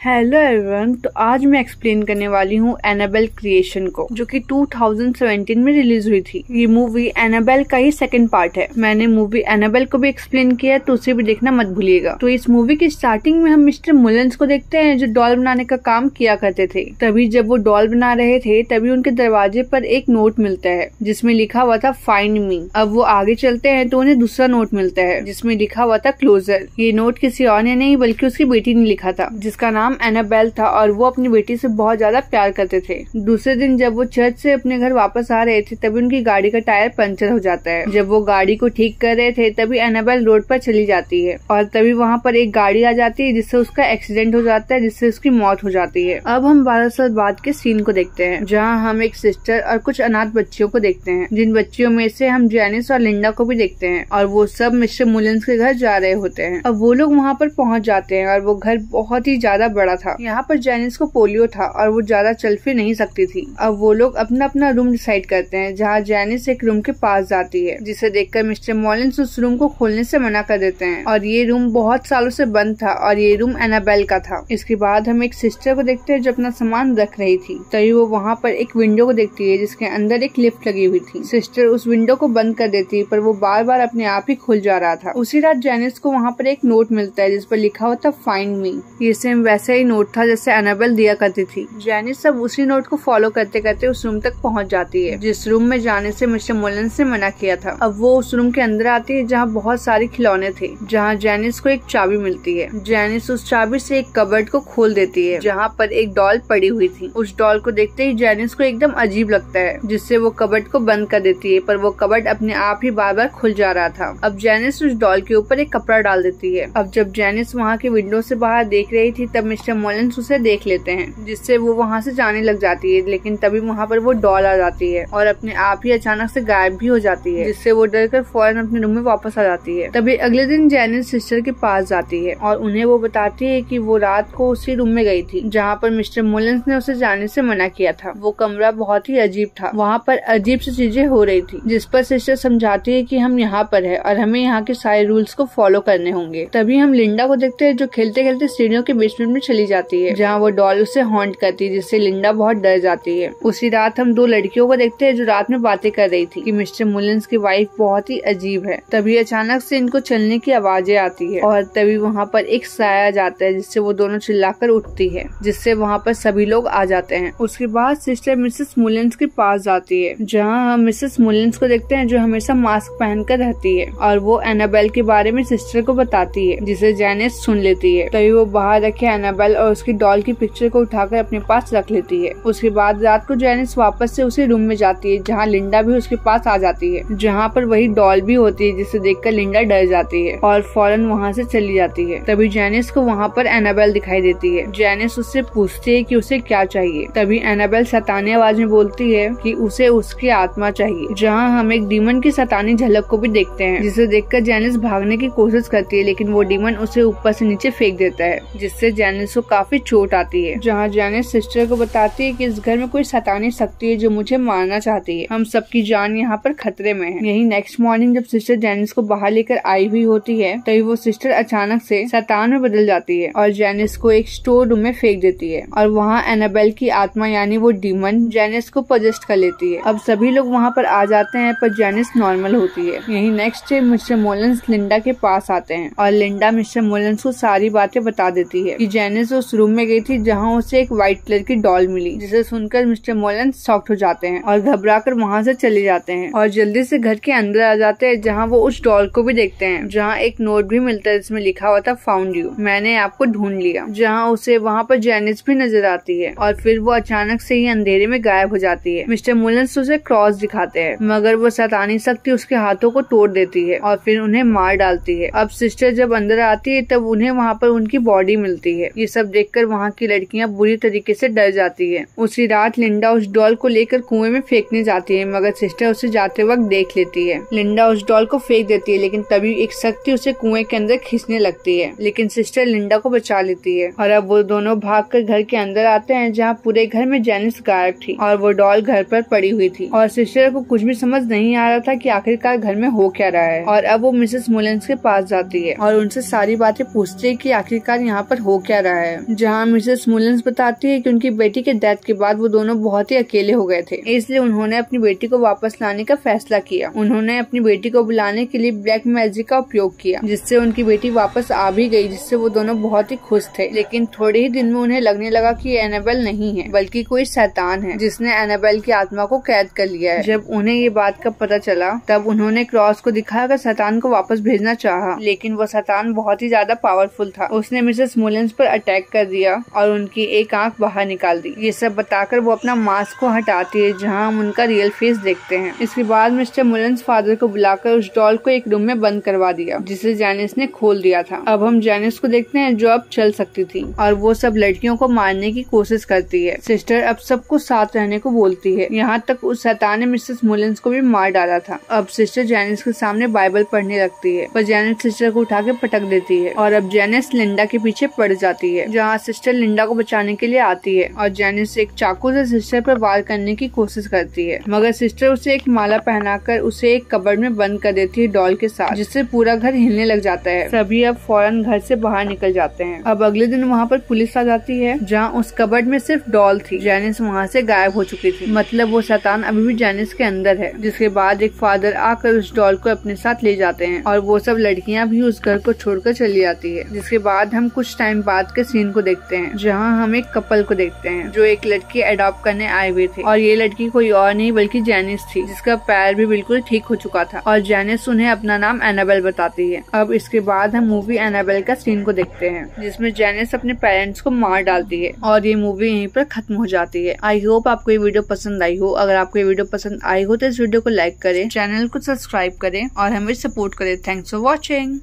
Hello everyone. तो आज मैं एक्सप्लेन करने वाली हूँ एनाबेल क्रिएशन को, जो कि 2017 में रिलीज हुई थी। ये मूवी एनाबेल का ही सेकंड पार्ट है। मैंने मूवी एनाबेल को भी एक्सप्लेन किया है, तो उसे भी देखना मत भूलिएगा। तो इस मूवी की स्टार्टिंग में हम मिस्टर मुलेंस को देखते हैं, जो डॉल बनाने का काम किया करते थे। तभी जब वो डॉल बना रहे थे, तभी उनके दरवाजे पर एक नोट मिलता है जिसमें लिखा हुआ था फाइंड मी। अब वो आगे चलते हैं तो उन्हें दूसरा नोट मिलता है जिसमें लिखा हुआ था क्लोजर। ये नोट किसी और ने नहीं बल्कि उसकी बेटी ने लिखा था, जिसका नाम एनाबेल था, और वो अपनी बेटी से बहुत ज्यादा प्यार करते थे। दूसरे दिन जब वो चर्च से अपने घर वापस आ रहे थे, तभी उनकी गाड़ी का टायर पंचर हो जाता है। जब वो गाड़ी को ठीक कर रहे थे, तभी एनाबेल रोड पर चली जाती है और तभी वहाँ पर एक गाड़ी आ जाती है, जिससे उसका एक्सीडेंट हो जाता है, जिससे उसकी मौत हो जाती है। अब हम 12 साल बाद के सीन को देखते हैं, जहाँ हम एक सिस्टर और कुछ अनाथ बच्चियों को देखते हैं, जिन बच्चियों में से हम जैनिस और लिंडा को भी देखते हैं, और वो सब मिस्टर मुलेंस के घर जा रहे होते हैं। अब वो लोग वहाँ पर पहुँच जाते हैं और वो घर बहुत ही ज्यादा बड़ा था। यहाँ पर जैनिस को पोलियो था और वो ज्यादा चल फिर नहीं सकती थी। अब वो लोग अपना अपना रूम डिसाइड करते हैं, जहाँ जैनिस एक रूम के पास जाती है, जिसे देखकर मिस्टर मुलेंस उस रूम को खोलने से मना कर देते हैं। और ये रूम बहुत सालों से बंद था और ये रूम एनाबेल का था। इसके बाद हम एक सिस्टर को देखते हैं जो अपना सामान रख रही थी। तभी वो वहाँ पर एक विंडो को देखती है, जिसके अंदर एक लिफ्ट लगी हुई थी। सिस्टर उस विंडो को बंद कर देती है, पर वो बार बार अपने आप ही खुल जा रहा था। उसी रात जैनिस को वहाँ पर एक नोट मिलता है, जिस पर लिखा हुआ था फाइंड मी। ये सेम वैसा ही नोट था जैसे एनाबेल दिया करती थी। जैनिस सब उसी नोट को फॉलो करते करते उस रूम तक पहुंच जाती है, जिस रूम में जाने से मिस्टर मुलेंस ने मना किया था। अब वो उस रूम के अंदर आती है, जहाँ बहुत सारे खिलौने थे, जहाँ जैनिस को एक चाबी मिलती है। जैनिस उस चाबी से एक कबर्ड को खोल देती है, जहाँ पर एक डॉल पड़ी हुई थी। उस डॉल को देखते ही जैनिस को एकदम अजीब लगता है, जिससे वो कबर्ड को बंद कर देती है, पर वो कबर्ड अपने आप ही बार बार खुल जा रहा था। अब जैनिस उस डॉल के ऊपर एक कपड़ा डाल देती है। अब जब जैनिस वहाँ के विंडो से बाहर देख रही थी, तब मिस्टर मुलेंस उसे देख लेते हैं, जिससे वो वहाँ से जाने लग जाती है। लेकिन तभी वहाँ पर वो डॉल आ जाती है और अपने आप ही अचानक से गायब भी हो जाती है, जिससे वो डरकर फौरन अपने रूम में वापस आ जाती है। तभी अगले दिन जैनिस सिस्टर के पास जाती है और उन्हें वो बताती है कि वो रात को उसी रूम में गई थी, जहाँ पर मिस्टर मुलेंस ने उसे जाने से मना किया था। वो कमरा बहुत ही अजीब था, वहाँ पर अजीब सी चीजें हो रही थी, जिस पर सिस्टर समझाती है कि हम यहाँ पर है और हमें यहाँ के सारे रूल्स को फॉलो करने होंगे। तभी हम लिंडा को देखते हैं, जो खेलते खेलते सीढ़ियों के बेसमेंट में चली जाती है, जहाँ वो डॉल उसे हॉन्ट करती है, जिससे लिंडा बहुत डर जाती है। उसी रात हम दो लड़कियों को देखते हैं, जो रात में बातें कर रही थी कि मिस्टर मुलेंस की वाइफ बहुत ही अजीब है। तभी अचानक से इनको चलने की आवाजें आती है और तभी वहाँ पर एक साया जाता है, जिससे वो दोनों चिल्लाकर उठती है, जिससे वहाँ पर सभी लोग आ जाते हैं। उसके बाद सिस्टर मिसेस मुलेंस के पास जाती है, जहाँ हम मिसेस मुलेंस को देखते हैं, जो हमेशा मास्क पहनकर रहती है, और वो एनाबेल के बारे में सिस्टर को बताती है, जिसे जैनिस सुन लेती है। तभी वो बाहर रखे एनाबेल और उसकी डॉल की पिक्चर को उठाकर अपने पास रख लेती है। उसके बाद रात को जैनिस वापस से उसी रूम में जाती है, जहाँ लिंडा भी उसके पास आ जाती है, जहाँ पर वही डॉल भी होती है, जिसे देखकर लिंडा डर जाती है और फौरन वहाँ से चली जाती है। तभी जैनिस को वहाँ पर एनाबेल दिखाई देती है। जैनिस उससे पूछती है कि उसे क्या चाहिए। तभी एनाबेल सतानी आवाज में बोलती है कि उसे उसकी आत्मा चाहिए, जहाँ हम एक डीमन की सतानी झलक को भी देखते हैं, जिसे देखकर जैनिस भागने की कोशिश करती है, लेकिन वो डीमन उसे ऊपर से नीचे फेंक देता है, जिससे जैनिस को काफी चोट आती है। जहाँ जैनिस सिस्टर को बताती है कि इस घर में कोई सतानी शक्ति है जो मुझे मारना चाहती है, हम सबकी जान यहाँ पर खतरे में है। यही नेक्स्ट मॉर्निंग जब सिस्टर जैनिस को बाहर लेकर आई हुई होती है, तभी वो सिस्टर अचानक से शैतान में बदल जाती है और जैनिस को एक स्टोर रूम में फेंक देती है, और वहाँ एनाबेल की आत्मा यानी वो डीमन जैनिस को पोजेस्ट कर लेती है। अब सभी लोग वहाँ पर आ जाते हैं, पर जैनिस नॉर्मल होती है। यही नेक्स्ट डे मिस्टर मुलेंस लिंडा के पास आते हैं और लिंडा मिस्टर मुलेंस को सारी बातें बता देती है कि जैनिस उस रूम में गई थी, जहाँ उसे एक व्हाइट कलर की डॉल मिली, जिसे सुनकर मिस्टर मुलेंस शॉक्ड हो जाते हैं और घबराकर वहाँ से चले जाते हैं और जल्दी से घर के अंदर आ जाते हैं, जहाँ वो उस डॉल को भी देखते हैं, जहाँ एक नोट भी मिलता है जिसमें लिखा हुआ था फाउंड यू, मैंने आपको ढूंढ लिया। जहाँ उसे वहाँ पर जैनिस भी नजर आती है और फिर वो अचानक से ही अंधेरे में गायब हो जाती है। मिस्टर मुलेंस उसे क्रॉस दिखाते हैं, मगर वो शैतानी शक्ति उसके हाथों को तोड़ देती है और फिर उन्हें मार डालती है। अब सिस्टर जब अंदर आती है, तब उन्हें वहाँ पर उनकी बॉडी मिलती है। ये सब देखकर वहाँ की लड़कियाँ बुरी तरीके से डर जाती है। उसी रात लिंडा उस डॉल को लेकर कुएं में फेंकने जाती है, मगर सिस्टर उसे जाते वक्त देख लेती है। लिंडा उस डॉल को फेंक देती है, लेकिन तभी एक शक्ति उसे कुएं के अंदर खींचने लगती है, लेकिन सिस्टर लिंडा को बचा लेती है और अब वो दोनों भागकर घर के अंदर आते हैं, जहाँ पूरे घर में जैनिस गायब थी और वो डॉल घर पर पड़ी हुई थी और सिस्टर को कुछ भी समझ नहीं आ रहा था कि आखिरकार घर में हो क्या रहा है। और अब वो मिसेस मुलेंस के पास जाती है और उनसे सारी बातें पूछती है कि आखिरकार यहाँ पर हो क्या रहा है, जहाँ मिसेस मुलिन्स बताती है कि उनकी बेटी के डेथ के बाद वो दोनों बहुत ही अकेले हो गए थे, इसलिए उन्होंने अपनी बेटी को वापस लाने का फैसला किया। उन्होंने अपनी बेटी को बुलाने के लिए ब्लैक मैजिक का उपयोग किया, जिससे उनकी बेटी वापस आ भी गई, जिससे वो दोनों बहुत ही खुश थे। लेकिन थोड़े ही दिन में उन्हें लगने लगा कि ये एनाबेल नहीं है बल्कि कोई शैतान है जिसने एनाबेल की आत्मा को कैद कर लिया है। जब उन्हें ये बात का पता चला तब उन्होंने क्रॉस को दिखाकर शैतान को वापस भेजना चाहा, लेकिन वो शैतान बहुत ही ज्यादा पावरफुल था। उसने मिसेस मुलिन्स पर अटैक कर दिया और उनकी एक आंख बाहर निकाल दी। ये सब बताकर वो अपना मास्क को हटाती है, जहाँ हम उनका रियल फेस देखते हैं। इसके बाद मिस्टर मुलिन्स फादर को बुलाकर उस डॉल को एक रूम में बंद करवा दिया, जिसे जैनिस ने खोल दिया था। अब हम जैनिस को देखते हैं जो अब चल सकती थी और वो सब लड़कियों को मारने की कोशिश करती है। सिस्टर अब सबको साथ रहने को बोलती है, यहाँ तक उस शैतान ने मिसेस मुलिन्स को भी मार डाला था। अब सिस्टर जैनिस के सामने बाइबल पढ़ने लगती है, पर जैनिस सिस्टर को उठा के पटक देती है और अब जैनिस लिंडा के पीछे पड़ जाती है, जहाँ सिस्टर लिंडा को बचाने के लिए आती है और जैनिस एक चाकू से सिस्टर पर वार करने की कोशिश करती है, मगर सिस्टर उसे एक माला पहनाकर उसे एक कबर्ड में बंद कर देती है डॉल के साथ, जिससे पूरा घर हिलने लग जाता है। सभी अब फौरन घर से बाहर निकल जाते हैं। अब अगले दिन वहाँ पर पुलिस आ जाती है, जहाँ उस कबर्ड में सिर्फ डॉल थी। जैनिस वहाँ से गायब हो चुकी थी, मतलब वो शैतान अभी भी जैनिस के अंदर है। जिसके बाद एक फादर आकर उस डॉल को अपने साथ ले जाते हैं और वो सब लड़कियाँ भी उस घर को छोड़कर चली जाती है। जिसके बाद हम कुछ टाइम बाद के सीन को देखते हैं, जहाँ हम एक कपल को देखते हैं जो एक लड़की अडॉप्ट करने आए हुए थे, और ये लड़की कोई और नहीं बल्कि जैनिस थी, जिसका पैर भी बिल्कुल ठीक हो चुका था और जैनिस उन्हें अपना नाम एनाबेल बताती है। अब इसके बाद हम मूवी एनाबेल का सीन को देखते हैं, जिसमें जैनिस अपने पेरेंट्स को मार डालती है और ये मूवी यहीं पर खत्म हो जाती है। आई होप आपको ये वीडियो पसंद आई हो। अगर आपको ये वीडियो पसंद आई हो तो इस वीडियो को लाइक करें, चैनल को सब्सक्राइब करें और हमें सपोर्ट करें। Thanks for watching.